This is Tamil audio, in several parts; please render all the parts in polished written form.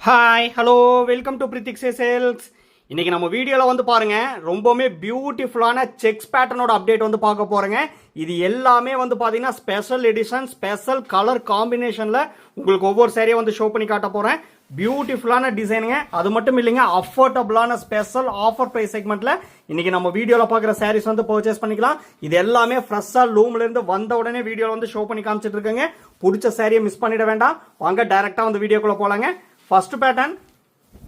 Hi hello welcome to Prithikshi sales. இன்றைக்கி நம்ம வீடியோவில் வந்து பாருங்கள், ரொம்பவுமே பியூட்டிஃபுல்லான செக்ஸ் பேட்டர்னோட அப்டேட் வந்து பார்க்க போகிறேங்க. இது எல்லாமே வந்து பார்த்தீங்கன்னா ஸ்பெஷல் எடிஷன், ஸ்பெஷல் கலர் காம்பினேஷனில் உங்களுக்கு ஒவ்வொரு சேரீயை வந்து ஷோ பண்ணி காட்ட போகிறேன். பியூட்டிஃபுல்லான டிசைனுங்க. அது மட்டும் இல்லைங்க, அஃபோர்டபுளான ஸ்பெஷல் ஆஃபர் ப்ரைஸ் செக்மெண்ட்டில் இன்றைக்கி நம்ம வீடியோவில் பார்க்குற சாரீஸ் வந்து பர்ச்சேஸ் பண்ணிக்கலாம். இது எல்லாமே ஃப்ரெஷ்ஷாக லூம்லேருந்து வந்த உடனே வீடியோவில் வந்து ஷோ பண்ணி காமிச்சிட்டு இருக்கேங்க. பிடிச்ச சாரியை மிஸ் பண்ணிட வேண்டாம். வாங்க டைரெக்டாக வந்து வீடியோக்குள்ளே போகலாங்க. First pattern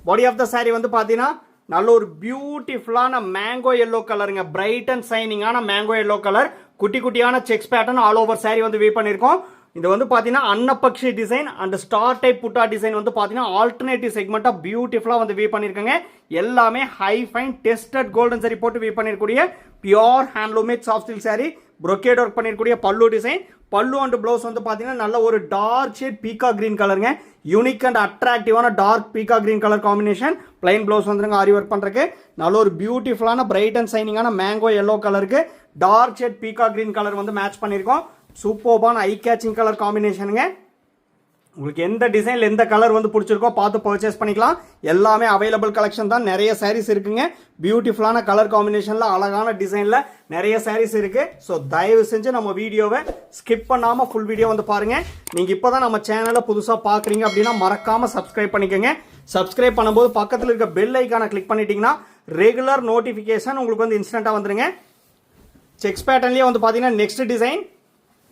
body of the sari வந்து பார்த்தீங்கன்னா நல்ல ஒரு பியூட்டிஃபுல்லான மேங்கோ எல்லோ கலருங்க. பிரைட் அண்ட் சைனிங்கான மேங்கோ எல்லோ கலர், குட்டி குட்டியான checks pattern all over sari வந்து வீவ் பண்ணியிருக்கோம். இது வந்து பார்த்தீங்கன்னா அன்னப்பக்ஷி டிசைன் அண்ட் ஸ்டார் டைப் புட்டா டிசைன் வந்து பார்த்தீங்கன்னா ஆல்டர்னேட்டிவ் செக்மெண்ட்டாக பியூட்டிஃபுல்லாக வந்து வீவ் பண்ணியிருக்காங்க. எல்லாமே high fine tested golden zari போட்டு வீவ் பண்ணிருக்கக்கூடிய pure handloom made soft silk sari. brocade work பண்ணிருக்கக்கூடிய பல்லு டிசைன். பல்லு அண்ட் ப்ளவுஸ் வந்து பார்த்தீங்கன்னா நல்ல ஒரு டார்க் ஷேட் பீகா கிரீன் கலருங்க. யூனிக் அண்ட் அட்ராக்டிவான dark peacock green colour combination. Plain blouse வந்துருங்க ஆரி ஒர்க் பண்ணுறதுக்கு. நல்ல ஒரு பியூட்டிஃபுல்லான பிரைட் அண்ட் சைனிங்கான மேங்கோ எல்லோ கலருக்கு dark shade peacock green colour வந்து மேட்ச் பண்ணியிருக்கோம். சூப்பர்பான ஐ கேச்சிங் கலர் காம்பினேஷனுங்க. உங்களுக்கு எந்த டிசைனில் எந்த கலர் வந்து பிடிச்சிருக்கோ பார்த்து பர்ச்சேஸ் பண்ணிக்கலாம். எல்லாமே அவைலபிள் கலெக்ஷன் தான். நிறைய சாரீஸ் இருக்குங்க. பியூட்டிஃபுல்லான கலர் காம்பினேஷனில் அழகான டிசைனில் நிறைய சாரீஸ் இருக்கு. ஸோ தயவு செஞ்சு நம்ம வீடியோவை ஸ்கிப் பண்ணாமல் ஃபுல் வீடியோ வந்து பாருங்கள். நீங்கள் இப்போ தான் நம்ம சேனலை புதுசாக பார்க்குறீங்க அப்படின்னா மறக்காமல் சப்ஸ்கிரைப் பண்ணிக்கோங்க. சப்ஸ்கிரைப் பண்ணும்போது பக்கத்தில் இருக்க பெல் ஐக்கானை கிளிக் பண்ணிட்டீங்கன்னா ரெகுலர் நோட்டிஃபிகேஷன் உங்களுக்கு வந்து இன்ஸ்டண்ட்டாக வந்துருங்க. செக்ஸ் பேட்டர்ன்லேயே வந்து பார்த்தீங்கன்னா நெக்ஸ்ட் டிசைன்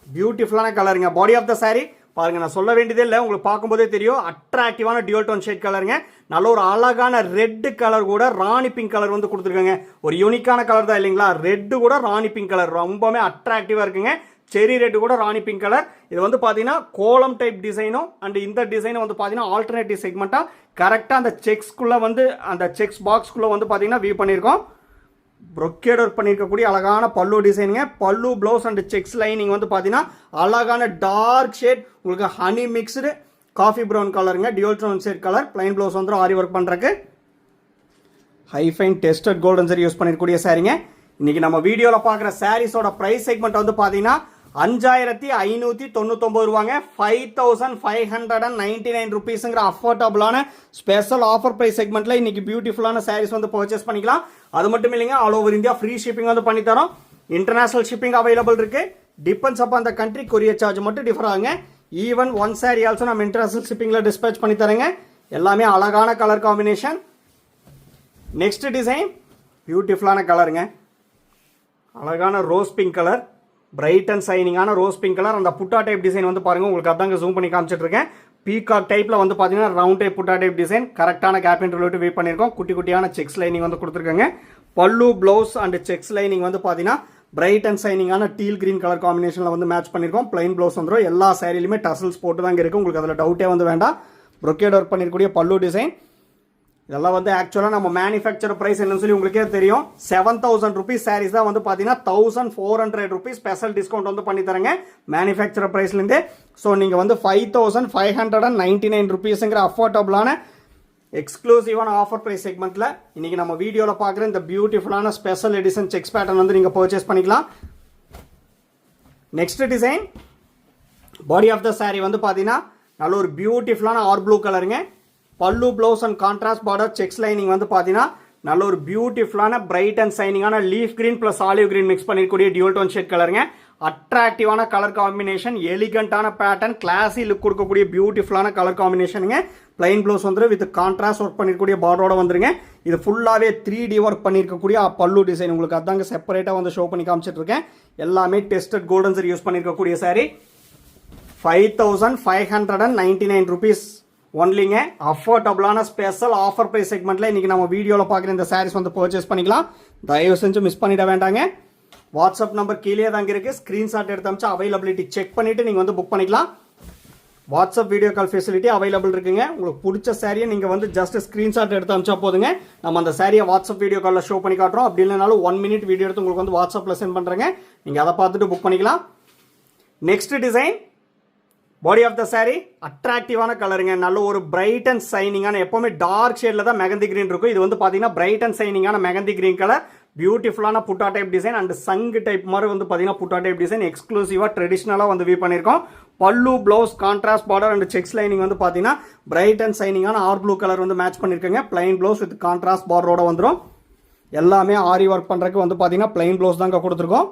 பியூட்டிஃபுல்லான கலருங்க. பாடி ஆஃப் த சாரி பாருங்க, நான் சொல்ல வேண்டியதே இல்லை, உங்களுக்கு பார்க்கும்போதே தெரியும். அட்ராக்டிவான டியூல் டோன் ஷேட் கலருங்க. நல்ல ஒரு அழகான ரெட் கலர் கூட ராணி பிங்க் கலர் வந்து கொடுத்துருக்காங்க. ஒரு யூனிக்கான கலர் தான் இல்லைங்களா? ரெட்டு கூட ராணி பிங்க் கலர் ரொம்பவே அட்ராக்டிவாக இருக்குங்க. செரி ரெட்டு கூட ராணி பிங்க் கலர். இது வந்து பார்த்தீங்கன்னா கோலம் டைப் டிசைனும் அண்ட் இந்த டிசைனும் வந்து பார்த்தீங்கன்னா ஆல்டர்னேட்டிவ் செக்மெண்ட்டாக கரெக்டாக அந்த செக்ஸ்குள்ளே வந்து அந்த செக்ஸ் பாக்ஸ்குள்ளே வந்து பார்த்தீங்கன்னா வியூ பண்ணியிருக்கோம். brocade ஒர்க் பண்ணியிருக்கக்கூடிய அழகான பல்லு டிசைனுங்க. பல்லு ப்ளவுஸ் அண்ட் செக்ஸ் லைனிங் வந்து பார்த்தீங்கன்னா அழகான டார்க் ஷேட் உங்களுக்கு ஹனி மிக்ஸ்டு காஃபி ப்ரௌன் கலருங்க. Dual tone shade colour. Plain blouse வந்து ஆரி ஒர்க் பண்ணுறக்கு ஹைஃபைன் டெஸ்டட் கோல்டன் சரி யூஸ் பண்ணிருக்கக்கூடிய சாரிங்க. இன்னைக்கு நம்ம வீடியோவில் பார்க்குற சாரீஸோட ப்ரைஸ் செக்மெண்ட் வந்து பார்த்தீங்கன்னா 5599 ரூபாங்க. 5599 ருபீஸுங்கிற அஃபோர்டபுளான ஸ்பெஷல் ஆஃபர் ப்ரைஸ் செக்மெண்ட்டில் இன்னைக்கு பியூட்டிஃபுல்லான சாரீஸ் வந்து பர்ச்சேஸ் பண்ணிக்கலாம். அது மட்டும் இல்லைங்க, all over India free shipping வந்து பண்ணித்தரோம். இன்டர்நேஷனல் ஷிப்பிங் அவைலபிள் இருக்கு. டிபெண்ட்ஸ் அப்பான் அந்த கண்ட்ரி, கொரியர் சார்ஜ் மட்டும் டிஃபர் ஆகுங்க. ஈவன் ஒன் சாரி ஆல்சோ நம்ம இன்டர்நேஷனல் ஷிப்பிங்கில் டிஸ்பேச் பண்ணி தரேங்க. எல்லாமே அழகான கலர் காம்பினேஷன். நெக்ஸ்ட் டிசைன் பியூட்டிஃபுல்லான கலருங்க. அழகான rose pink colour, bright and சைனிங்கான ரோஸ் பிங்க் கலர். அந்த புட்டா டைப் டிசைன் வந்து பாருங்க, உங்களுக்கு அதாங்க ஜூம் பண்ணி காமிச்சிட்டு இருக்கேன். பீகாக் டைப்ல வந்து பாத்தீங்கன்னா ரவுண்ட் டைப் புட்டா டைப் டிசைன். கரெக்டான கேப் இன்டர்வியூ வீவ் பண்ணியிருக்கோம். குட்டி குட்டியான செக்ஸ் லைனிங் வந்து கொடுத்துருக்காங்க. பல்லு ப்ளவுஸ் அண்ட் செக்ஸ் லைனிங் வந்து பாத்தீங்கன்னா பிரைட் அண்ட் சைனிங்கான டீல் கிரீன் கலர் காம்பினேஷன்ல வந்து மேட்ச் பண்ணியிருக்கோம். பிளைன் ப்ளவுஸ் வந்துடும். எல்லா சாரிலுமே டசல்ஸ் போட்டு தாங்க இருக்கு. உங்களுக்கு அதில் டவுட்டே வந்து வேண்டாம். brocade ஒர்க் பண்ணிருக்கக்கூடிய பல்லு டிசைன். இதெல்லாம் வந்து ஆக்சுவலாக நம்ம மேனுஃபேக்சர் ப்ரைஸ் என்னன்னு சொல்லி உங்களுக்கே தெரியும். 7000 ருபீஸ் சாரீஸ் தான் வந்து பார்த்தீங்கன்னா 1400 ருபீஸ் ஸ்பெஷல் டிஸ்கவுண்ட் வந்து பண்ணி தரேங்க மேனுஃபேக்சர் ப்ரைஸ்லேருந்து. ஸோ நீங்கள் வந்து 5599 ருபீஸுங்கிற அஃபோர்டபுளான எக்ஸ்க்ளூசிவான ஆஃபர் ப்ரைஸ் செக்மெண்ட்டில் இன்னைக்கு நம்ம வீடியோவில் பார்க்குற இந்த பியூட்டிஃபுல்லான ஸ்பெஷல் எடிஷன் செக்ஸ் பேட்டர்ன் வந்து நீங்கள் பர்ச்சேஸ் பண்ணிக்கலாம். Next design body of the sari வந்து பார்த்தீங்கன்னா நல்ல ஒரு பியூட்டிஃபுல்லான ஆர் ப்ளூ கலருங்க. Pallu blouse and contrast border checks lining வந்து பார்த்தீங்கன்னா நல்ல ஒரு பியூட்டிஃபுல்லான பிரைட் அண்ட் சைனிங்கான leaf green plus olive green mix பண்ணிருக்கக்கூடிய டியூல் டோன் ஷேட் கலருங்க. அட்ராக்டிவான கலர் காம்பினேஷன், எலிகண்டான பேட்டர்ன், கிளாசி லுக் கொடுக்கக்கூடிய பியூட்டிஃபுல்லான கலர் காம்பினேஷனுங்க. பிளைன் ப்ளவுஸ் வந்து வித் கான்ட்ராஸ்ட் ஒர்க் பண்ணிருக்கக்கூடிய பார்டரோட வந்துருங்க. இது ஃபுல்லாகவே 3D ஒர்க் பண்ணிருக்கக்கூடிய பல்லு டிசைன். உங்களுக்கு அதாங்க செப்பரேட்டாக வந்து ஷோ பண்ணி காமிச்சிட்டு இருக்கேன். எல்லாமே டெஸ்டட் கோல்டன் சரி யூஸ் பண்ணிருக்கக்கூடிய சாரி. 5599 ருபீஸ் ஒன்லிங்க. அஃபோர்டபுளான ஸ்பெஷல் ஆஃபர் ப்ரைஸ் செக்மெண்ட்டில் இன்றைக்கி நம்ம வீடியோவில் பார்க்குற இந்த சாரீஸ் வந்து பர்ச்சேஸ் பண்ணிக்கலாம். தயவு செஞ்சு மிஸ் பண்ணிட வேண்டாங்க. வாட்ஸ்அப் நம்பர் கீழே தாங்க இருக்குது. ஸ்க்ரீன்ஷாட் எடுத்து அமிச்சு அவைலபிலிட்டி செக் பண்ணிவிட்டு நீங்கள் வந்து புக் பண்ணிக்கலாம். WhatsApp video call facility available இருக்குங்க. உங்களுக்கு பிடிச்ச சாரியை நீங்கள் வந்து ஜஸ்ட் ஸ்க்ரீன்ஷாட் எடுத்து அமிச்சா போதுங்க. நம்ம அந்த சாரியை வாட்ஸ்அப் வீடியோ காலில் ஷோ பண்ணி காட்டுறோம். அப்படி இல்லைனாலும் 1 மினிட் வீடியோ எடுத்து உங்களுக்கு வந்து வாட்ஸ்அப்பில் சென்ட் பண்ணுறேங்க. நீங்கள் அதை பார்த்துட்டு புக் பண்ணிக்கலாம். Next design body of the sari அட்ராக்டிவான கலருங்க. நல்ல ஒரு பிரைட் அண்ட் சைனிங்கான, எப்பவுமே டார்க் ஷேட்ல தான் மெகந்தி கிரீன் இருக்கும். இது வந்து பாத்தீங்கன்னா பிரைட் அண்ட் சைனிங்கான மெகந்தி கிரீன் கலர். பியூட்டிஃபுல்லான புட்டா டைப் டிசைன் அண்ட் சங்கு டைப் மாதிரி வந்து பார்த்தீங்கன்னா புட்டா டைப் டிசைன் எக்ஸ்க்ளூசிவாக ட்ரெடிஷ்னலாக வந்து வீவ் பண்ணியிருக்கோம். Pallu blouse contrast border and checks lining வந்து பார்த்தீங்கன்னா பிரைட் அண்ட் சைனிங்கான ஆர் ப்ளூ கலர் வந்து மேட்ச் பண்ணியிருக்கேங்க. பிளைன் ப்ளவுஸ் வித் கான்ட்ராஸ்ட் பார்டரோட வந்துடும். எல்லாமே ஆரி ஒர்க் பண்ணுறதுக்கு வந்து பார்த்தீங்கன்னா பிளைன் ப்ளவுஸ் தாங்க கொடுத்துருக்கோம்.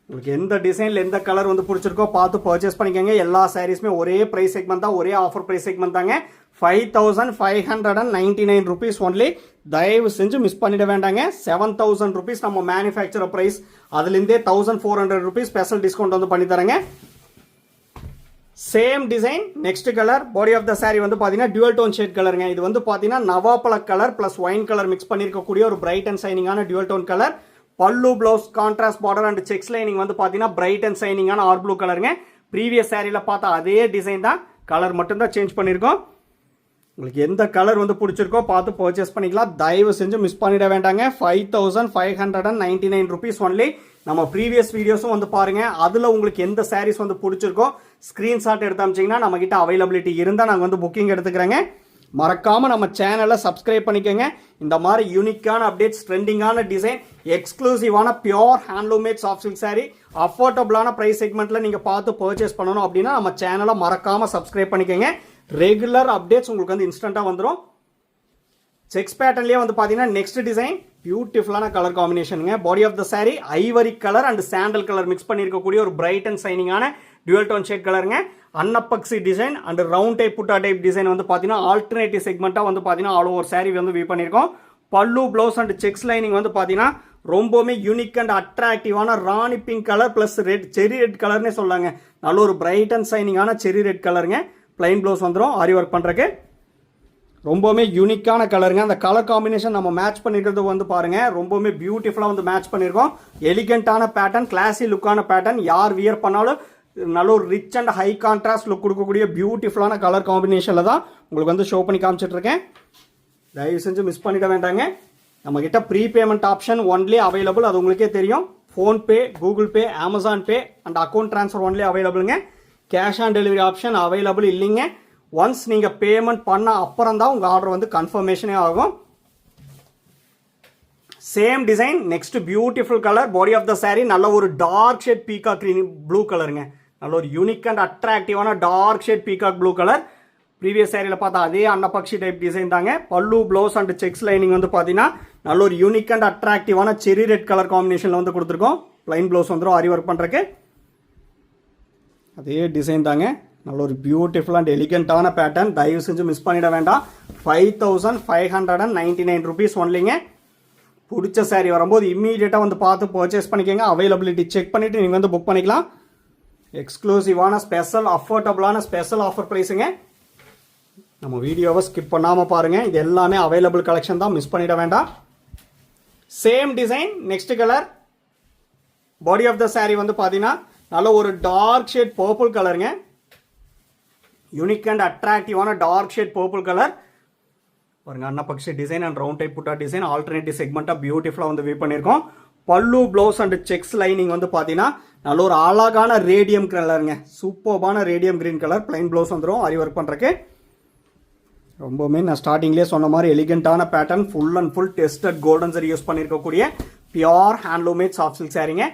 உங்களுக்கு எந்த டிசைனில் எந்த கலர் வந்து பிடிச்சிருக்கோ பார்த்து பர்ச்சேஸ் பண்ணிக்கோங்க. எல்லா சாரீஸுமே ஒரே ப்ரைஸ் செக்மெண்ட் தான், ஒரே ஆஃபர் ப்ரைஸ் செக்மெண்ட் தாங்க. 5599 rupees ஒன்லி. தயவு செஞ்சு மிஸ் பண்ணிட வேண்டாங்க. 7000 rupees நம்ம மேனுஃபேக்சர் ப்ரைஸ், அதுலேருந்தே 1400 rupees ஸ்பெஷல் டிஸ்கவுண்ட் வந்து பண்ணி தரேங்க. Same design next colour. Body of the sari வந்து பார்த்தீங்கன்னா டியூவல் டோன் ஷேட் கலருங்க. இது வந்து பார்த்தீங்கன்னா நவாப்பழ colour plus wine colour mix பண்ணியிருக்கக்கூடிய ஒரு பிரைட் அண்ட் சைனிங்கான dual tone colour. Pallu blouse contrast border and checks lining வந்து பார்த்தீங்கன்னா பிரைட் அண்ட் சைனிங்கான ஆர் ப்ளூ கலருங்க. ப்ரீவியஸ் சாரியில் பார்த்தா அதே டிசைன் தான், கலர் மட்டும்தான் சேஞ்ச் பண்ணியிருக்கோம். உங்களுக்கு எந்த கலர் வந்து பிடிச்சிருக்கோ பார்த்து பர்ச்சேஸ் பண்ணிக்கலாம். தயவு செஞ்சு மிஸ் பண்ணிட வேண்டாங்க. 5599 rupees ஒன்லி. நம்ம ப்ரீவியஸ் வீடியோஸும் வந்து பாருங்க. அதில் உங்களுக்கு எந்த சாரீஸ் வந்து பிடிச்சிருக்கோ ஸ்க்ரீன்ஷாட் எடுத்து அமிச்சிங்கன்னா நம்மகிட்ட அவைலபிலிட்டி இருந்தால் நாங்கள் வந்து புக்கிங் எடுத்துக்கிறேங்க. மறக்காமல் நம்ம சேனலை சப்ஸ்கிரைப் பண்ணிக்கோங்க. இந்த மாதிரி யூனிக்கான அப்டேட்ஸ், ட்ரெண்டிங்கான டிசைன், எக்ஸ்க்ளூசிவான pure handloom made soft silk sari அஃபோர்டபுளான ப்ரைஸ் செக்மெண்ட்டில் நீங்கள் பார்த்து பர்ச்சேஸ் பண்ணணும் அப்படின்னா நம்ம சேனலை மறக்காமல் சப்ஸ்கிரைப் பண்ணிக்கோங்க. ரெகுலர் அப்டேட்ஸ் உங்களுக்கு வந்து இன்ஸ்டண்ட்டாக வந்துடும். செக்ஸ் பேட்டர்ன்லேயே வந்து பார்த்தீங்கன்னா நெக்ஸ்ட் டிசைன் பியூட்டிஃபுல்லான கலர் காம்பினேஷனுங்க. Body of the sari ivory colour and sandal colour mix பண்ணியிருக்கக்கூடிய ஒரு பிரைட் அண்ட் சைனிங்கான டியூவல் டோன் ஷேட் கலருங்க. அன்னப்பக்சி டிசைன் அண்ட் ரவுண்ட் டைப் புட்டா டைப் டிசைன் வந்து பார்த்தீங்கன்னா ஆல்டர்னேட்டிவ் செக்மெண்ட்டாக வந்து பார்த்தீங்கன்னா ஆல் ஓவர் சாரி வந்து வீவ் பண்ணியிருக்கோம். Pallu blouse and checks lining வந்து பார்த்தீங்கன்னா ரொம்பவுமே யூனிக் அண்ட் அட்ராக்டிவான rani pink colour plus red, cherry red கலர்னே சொல்லாங்க. நல்ல ஒரு பிரைட் அண்ட் சைனிங்கான செரி ரெட் கலருங்க. பிளைன் ப்ளவுஸ் வந்துடும் ஆரி ஒர்க் பண்ணுறக்கு. ரொம்பவுமே யூனிக்கான கலருங்க. அந்த கலர் காம்பினேஷன் நம்ம மேட்ச் பண்ணிக்கிறது வந்து பாருங்கள், ரொம்பவுமே பியூட்டிஃபுல்லாக வந்து மேட்ச் பண்ணியிருக்கோம். எலிகண்டான பேட்டர்ன், கிளாசி லுக்கான பேட்டர்ன், யார் வியர் பண்ணாலும் நல்ல ஒரு rich and high contrast look கொடுக்கக்கூடிய பியூட்டிஃபுல்லான கலர் காம்பினேஷனில் தான் உங்களுக்கு வந்து ஷோ பண்ணி காமிச்சிட்ருக்கேன். தயவு செஞ்சு மிஸ் பண்ணிட வேண்டாங்க. நம்மக்கிட்ட pre payment option only available, அது உங்களுக்கே தெரியும். PhonePe, Google Pay, Amazon Pay and account transfer only அவைலபிளுங்க. Cash on delivery option available இல்லைங்க. ஒன்ஸ் நீங்கள் பேமெண்ட் பண்ண அப்புறம் தான் உங்கள் ஆர்டர் வந்து கன்ஃபர்மேஷனே ஆகும். Same design next beautiful colour. Body of the sari நல்ல ஒரு டார்க் ஷேட் பீகாக் ப்ளூ கலருங்க. நல்ல ஒரு யூனிக் அண்ட் அட்ராக்டிவான dark shade peacock blue colour. Previous சாரியில் பார்த்தா அதே அன்னப்பக்ஷி டைப் டிசைன் தாங்க. பல்லு ப்ளவுஸ் அண்ட் செக்ஸ் லைனிங் வந்து பார்த்தீங்கன்னா நல்ல ஒரு யூனிக் அண்ட் அட்ராக்டிவான செரி ரெட் கலர் காம்பினேஷனில் வந்து கொடுத்துருக்கோம். பிளைன் ப்ளவுஸ் வந்துடும் ஆரி ஒர்க் பண்ணுறக்கு. அதே டிசைன் தாங்க. நல்ல ஒரு பியூட்டிஃபுல் அண்ட் எலிகண்டான பேட்டர்ன். தயவு செஞ்சு மிஸ் பண்ணிட வேண்டாம். 5599 rupees ஒன்லிங்க. பிடிச்ச சாரி வரும்போது இம்மீடியட்டாக வந்து பார்த்து பர்ச்சேஸ் பண்ணிக்கோங்க. அவைலபிலிட்டி செக் பண்ணிவிட்டு நீங்கள் வந்து புக் பண்ணிக்கலாம். எக்ஸ்க்ளூசிவான ஸ்பெஷல் அஃபோர்டபுளான ஸ்பெஷல் ஆஃபர் ப்ரைஸுங்க. நம்ம வீடியோவை ஸ்கிப் பண்ணாமல் பாருங்கள். இது எல்லாமே அவைலபிள் கலெக்ஷன் தான், மிஸ் பண்ணிட வேண்டாம். Same design next colour. Body of the sari வந்து பார்த்தீங்கன்னா நல்ல ஒரு டார்க் ஷேட் பர்பிள் கலருங்க. யூனிக் அண்ட் அட்ராக்டிவான டார்க் ஷேட் பர்பிள் கலர் பாருங்க. அன்னப்பக்ஷி டிசைன் அண்ட் ரவுண்ட் டைப் புட்டா டிசைன் ஆல்டர்னேட்டிவ் செக்மெண்ட்டாக பியூட்டிஃபுல்லாக வந்து வீவ் பண்ணியிருக்கோம். Pallu blouse and checks lining வந்து பார்த்தீங்கன்னா நல்ல ஒரு அழகான ரேடியம் கலருங்க. சூப்பர்பான radium green colour. Plain blouse வந்துடும் ஆரி ஒர்க் பண்ணுறக்கு. ரொம்பவுமே நான் ஸ்டார்டிங்லேயே சொன்ன மாதிரி எலிகண்டான pattern, full and full tested golden சரி யூஸ் பண்ணியிருக்கக்கூடிய pure handloom made soft silk சாரிங்க.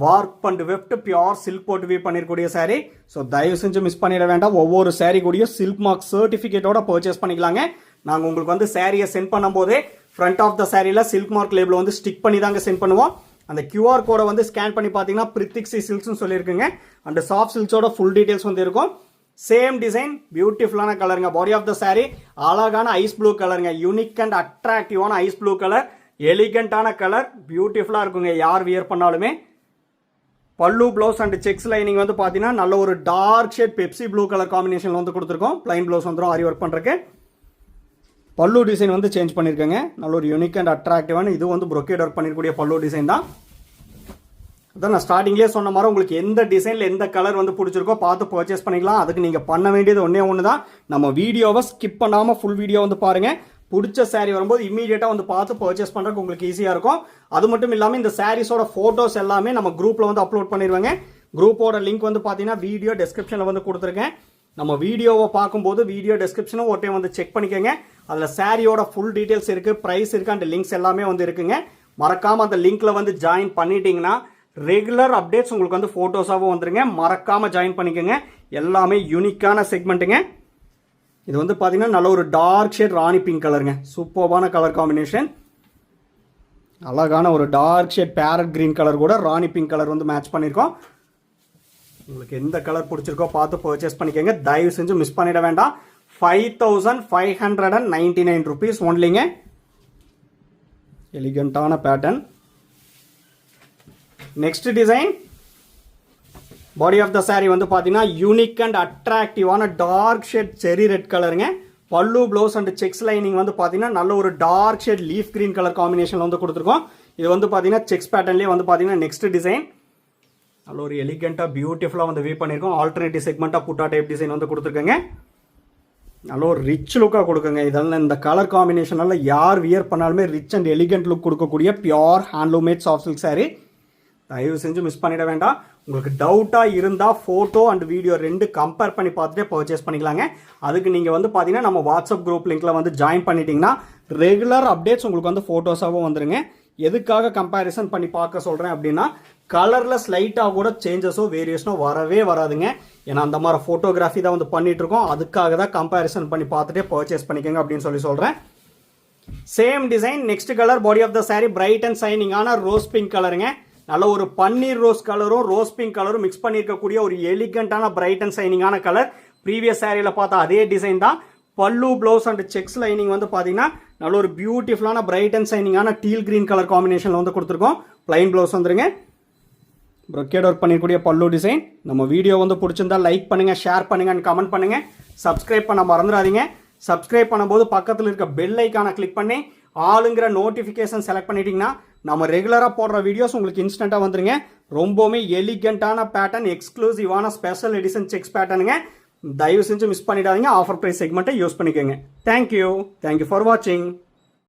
Warp and weft pure silk போட்டு வீவ் பண்ணிருக்கக்கூடிய சாரி. ஸோ தயவு செஞ்சு மிஸ் பண்ணிட வேண்டாம். ஒவ்வொரு சாரி கூடிய சில்க் மார்க் சர்டிஃபிகேட்டோட பர்ச்சேஸ் பண்ணிக்கலாங்க. நாங்கள் உங்களுக்கு வந்து சாரியை சென்ட் பண்ணும்போதே ஃப்ரண்ட் ஆஃப் த சாரியில் சில்க் மார்க் லேபிள் வந்து ஸ்டிக் பண்ணி தாங்க சென்ட் பண்ணுவோம். அந்த QR கோடை வந்து ஸ்கேன் பண்ணி பார்த்தீங்கன்னா பிரித்திக்ஷி சில்க்ஸ்னு சொல்லியிருக்குங்க. அண்ட் சாஃப்ட் சில்க்ஸோட ஃபுல் டீடைல்ஸ் வந்து இருக்கும். சேம் டிசைன் பியூட்டிஃபுல்லான கலருங்க. பாடி ஆஃப் த சாரி அழகான ஐஸ் ப்ளூ கலருங்க. யூனிக் அண்ட் அட்ராக்டிவான ஐஸ் ப்ளூ கலர். எலிகண்டான கலர், பியூட்டிஃபுல்லாக இருக்குங்க யார் வியர் பண்ணாலுமே. பல்லு ப்ளவுஸ் அண்ட் செக்ஸ் லைனிங் வந்து பார்த்தீங்கன்னா நல்ல ஒரு dark shade Pepsi blue colour காம்பினேஷனில் வந்து கொடுத்துருக்கோம். பிளைன் ப்ளவுஸ் வந்துடும் ஆரி ஒர்க் பண்ணுறக்கு. பல்லு டிசைன் வந்து சேஞ்ச் பண்ணியிருக்கேங்க. நல்ல ஒரு யூனிக் அண்ட் அட்ராக்டிவான இது வந்து ப்ரொக்கேட் ஒர்க் பண்ணிருக்கக்கூடிய பல்லு டிசைன் தான். அதான் நான் ஸ்டார்டிங்லேயே சொன்ன மாதிரி உங்களுக்கு எந்த டிசைனில் எந்த கலர் வந்து பிடிச்சிருக்கோ பார்த்து பர்ச்சேஸ் பண்ணிக்கலாம். அதுக்கு நீங்கள் பண்ண வேண்டியது ஒன்று தான், நம்ம வீடியோவை ஸ்கிப் பண்ணாமல் ஃபுல் வீடியோ வந்து பாருங்கள். பிடிச்ச சாரீ வரும்போது இம்மீடியட்டாக வந்து பார்த்து பர்ச்சேஸ் பண்ணுறதுக்கு உங்களுக்கு ஈஸியாக இருக்கும். அது மட்டும் இல்லாமல் இந்த சாரீஸோட ஃபோட்டோஸ் எல்லாமே நம்ம குரூப்பில் வந்து அப்லோட் பண்ணிடுவாங்க. குரூப்போட லிங்க் வந்து பார்த்தீங்கன்னா வீடியோ டெஸ்கிரிப்ஷனில் வந்து கொடுத்துருக்கேன். நம்ம வீடியோவை பார்க்கும்போது வீடியோ டெஸ்கிரிப்ஷனும் ஒரு டைம் வந்து செக் பண்ணிக்கோங்க. அதில் சாரியோட ஃபுல் டீட்டெயில்ஸ் இருக்குது, ப்ரைஸ் இருக்குது, அண்ட் லிங்க்ஸ் எல்லாமே வந்து இருக்குங்க. மறக்காமல் அந்த லிங்க்கில் வந்து ஜாயின் பண்ணிட்டீங்கன்னா ரெகுலர் அப்டேட்ஸ் உங்களுக்கு வந்து ஃபோட்டோஸாகவும் வந்துருங்க. மறக்காமல் ஜாயின் பண்ணிக்கோங்க. எல்லாமே யூனிக்கான செக்மெண்ட்டுங்க. இது வந்து பார்த்தீங்கன்னா நல்ல ஒரு டார்க் ஷேட் ராணி பிங்க் கலருங்க. சூப்பர்பான கலர் காம்பினேஷன். அழகான ஒரு dark shade parrot green colour கூட ராணி பிங்க் கலர் வந்து மேட்ச் பண்ணியிருக்கோம். உங்களுக்கு எந்த கலர் பிடிச்சிருக்கோ பார்த்து பர்ச்சேஸ் பண்ணிக்கோங்க. தயவு செஞ்சு மிஸ் பண்ணிட வேண்டாம். 5599 rupees ஒன்லிங்க. எலிகண்டான pattern. Next design. Body of the sari வந்து பார்த்தீங்கன்னா யூனிக் அண்ட் அட்ராக்டிவான டார்க் ஷேட் செரி ரெட் கலருங்க. Pallu blouse and checks lining வந்து பார்த்தீங்கன்னா நல்ல ஒரு dark shade leaf green colour combination வந்து கொடுத்துருக்கோம். இது வந்து பார்த்தீங்கன்னா செக்ஸ் பேட்டர்ன்லேயே வந்து பார்த்தீங்கன்னா நெக்ஸ்ட் டிசைன். நல்ல ஒரு எலிகண்டாக பியூட்டிஃபுல்லாக வந்து வீவ் பண்ணியிருக்கோம். ஆல்டர்னேட்டிவ் செக்மெண்ட்டாக புட்டா டைப் டிசைன் வந்து கொடுத்துருக்கங்க. நல்ல ஒரு ரிச் லுக்காக கொடுக்குங்க. இதெல்லாம் இந்த கலர் காம்பினேஷனால யார் வியர் பண்ணாலுமே ரிச் அண்ட் எலிகண்ட் லுக் கொடுக்கக்கூடிய pure handloom made soft silk sari. தயவு செஞ்சு மிஸ் பண்ணிட வேண்டாம். உங்களுக்கு டவுட்டாக இருந்தால் ஃபோட்டோ அண்ட் வீடியோ ரெண்டு கம்பேர் பண்ணி பார்த்துட்டே பர்ச்சேஸ் பண்ணிக்கலாங்க. அதுக்கு நீங்கள் வந்து பார்த்தீங்கன்னா நம்ம வாட்ஸ்அப் குரூப் லிங்க்கில் வந்து ஜாயின் பண்ணிட்டீங்கன்னா ரெகுலர் அப்டேட்ஸ் உங்களுக்கு வந்து ஃபோட்டோஸாகவும் வந்துருங்க. எதுக்காக கம்பேரிசன் பண்ணி பார்க்க சொல்கிறேன் அப்படின்னா கலரில் ஸ்லைட்டாக கூட சேஞ்சஸோ வேரியேஷனோ வரவே வராதுங்க. ஏன்னா அந்த மாதிரி ஃபோட்டோகிராஃபி தான் வந்து பண்ணிகிட்ருக்கோம். அதுக்காக தான் கம்பேரிசன் பண்ணி பார்த்துட்டே பர்ச்சேஸ் பண்ணிக்கோங்க அப்படின்னு சொல்கிறேன். Same design. Next colour. Body of the sari bright and சைனிங்கான ரோஸ் பிங்க் கலருங்க. நல்ல ஒரு பன்னீர் ரோஸ் கலரும் ரோஸ் பிங்க் கலரும் மிக்ஸ் பண்ணியிருக்கக்கூடிய ஒரு எலிகண்டான பிரைட் அண்ட் சைனிங்கான கலர். ப்ரீவியஸ் சாரியில் பார்த்தா அதே டிசைன் தான். பல்லு ப்ளவுஸ் அண்ட் செக்ஸ் லைனிங் வந்து பார்த்தீங்கன்னா நல்ல ஒரு பியூட்டிஃபுல்லான பிரைட் அண்ட் சைனிங்கான டீல் கிரீன் கலர் காம்பினேஷனில் வந்து கொடுத்துருக்கோம். பிளைன் ப்ளவுஸ் வந்துருங்க. ப்ரொக்கேட் ஒர்க் பண்ணிக்கூடிய பல்லு டிசைன். நம்ம வீடியோ வந்து பிடிச்சிருந்தா லைக் பண்ணுங்கள், ஷேர் பண்ணுங்கள் அண்ட் கமெண்ட் பண்ணுங்கள். சப்ஸ்கிரைப் பண்ண மறந்துடாதீங்க. சப்ஸ்கிரைப் பண்ணும்போது பக்கத்தில் இருக்க பெல் ஐக்கானை கிளிக் பண்ணி ஆளுங்கிற நோட்டிஃபிகேஷன் செலக்ட் பண்ணிட்டீங்கன்னா நம்ம ரெகுலராக போடுற வீடியோஸ் உங்களுக்கு இன்ஸ்டண்ட்டாக வந்துருங்க. ரொம்பவுமே எலிகண்டான பேட்டர்ன், எக்ஸ்க்ளூசிவான ஸ்பெஷல் எடிஷன் செக்ஸ் பேட்டர்னுங்க. தயவு செஞ்சு மிஸ் பண்ணிடாதீங்க. ஆஃபர் ப்ரைஸ் செக்மெண்ட்டை யூஸ் பண்ணிக்கோங்க. தேங்க்யூ ஃபார் வாட்சிங்.